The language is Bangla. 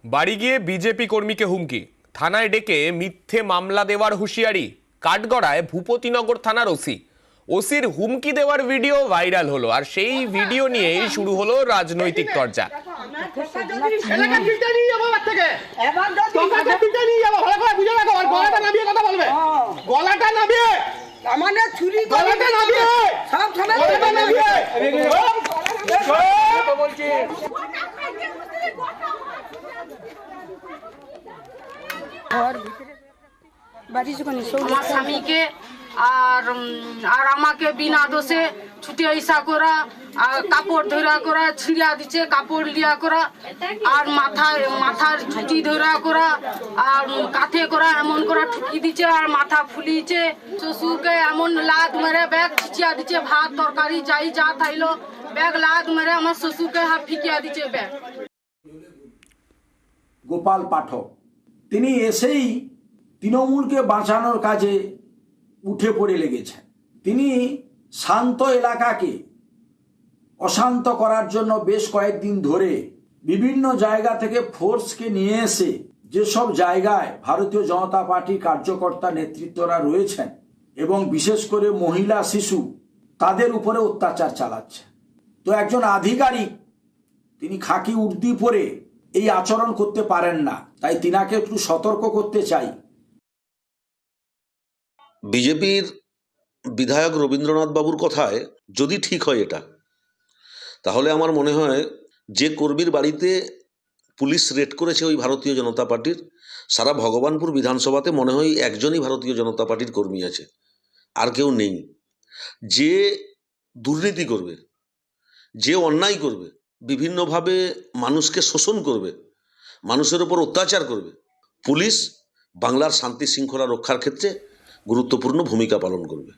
বাড়ি গিয়ে বিজেপি কর্মীকে হুমকি, থানায় ডেকে মিথ্যে মামলা দেওয়ার হুঁশিয়ারি। কাঠগড়ায় ভূপতিনগর থানার ওসির হুমকি দেওয়ার ভিডিও ভাইরাল হলো, আর সেই ভিডিও নিয়েই শুরু হলো রাজনৈতিক চর্চা। আমার স্বামীকে আর আমাকে বিনা দোষে ছুটে ইসা করা, আর কাপড় ধরা করা, ছিঁড়া দিচ্ছে কাপড় লিয়া করা, আর মাথার ছুটি ধরা করা, আর কাঁথে করা এমন করা ঠুকি দিচ্ছে, আর মাথা ফুলিয়েছে। শ্বশুরকে এমন লাদ মেরে ব্যাগ ছিঁচিয়া দিচ্ছে, ভাত তরকারি যাই যা থাইলো ব্যাগ লাদ মেরে আমার শ্বশুরকে হাত ফিকিয়া দিচ্ছে ব্যাগ। গোপাল পাঠক তিনি এসেই তৃণমূলকে বাঁচানোর কাজে উঠে পড়ে লেগেছেন। তিনি শান্ত এলাকাকে অশান্ত করার জন্য বেশ কয়েকদিন ধরে বিভিন্ন জায়গা থেকে ফোর্সকে নিয়ে এসে যেসব জায়গায় ভারতীয় জনতা পার্টির কার্যকর্তা নেতৃত্বরা রয়েছেন এবং বিশেষ করে মহিলা শিশু তাদের উপরে অত্যাচার চালাচ্ছে। তো একজন আধিকারিক তিনি খাকি উর্দি পরে এই আচরণ করতে পারেন না, তাই তিনাকে একটু সতর্ক করতে চাই। বিজেপির বিধায়ক রবীন্দ্রনাথ বাবুর কথায় যদি ঠিক হয় এটা, তাহলে আমার মনে হয় যে কর্মীর বাড়িতে পুলিশ রেড করেছে ওই ভারতীয় জনতা পার্টির, সারা ভগবানপুর বিধানসভাতে মনে হয় একজনই ভারতীয় জনতা পার্টির কর্মী আছে, আর কেউ নেই। যে দুর্নীতি করবে, যে অন্যায় করবে, বিভিন্নভাবে মানুষকে শোষণ করবে, মানুষের উপর অত্যাচার করবে, পুলিশ বাংলার শান্তি শৃঙ্খলা রক্ষার ক্ষেত্রে গুরুত্বপূর্ণ ভূমিকা পালন করবে।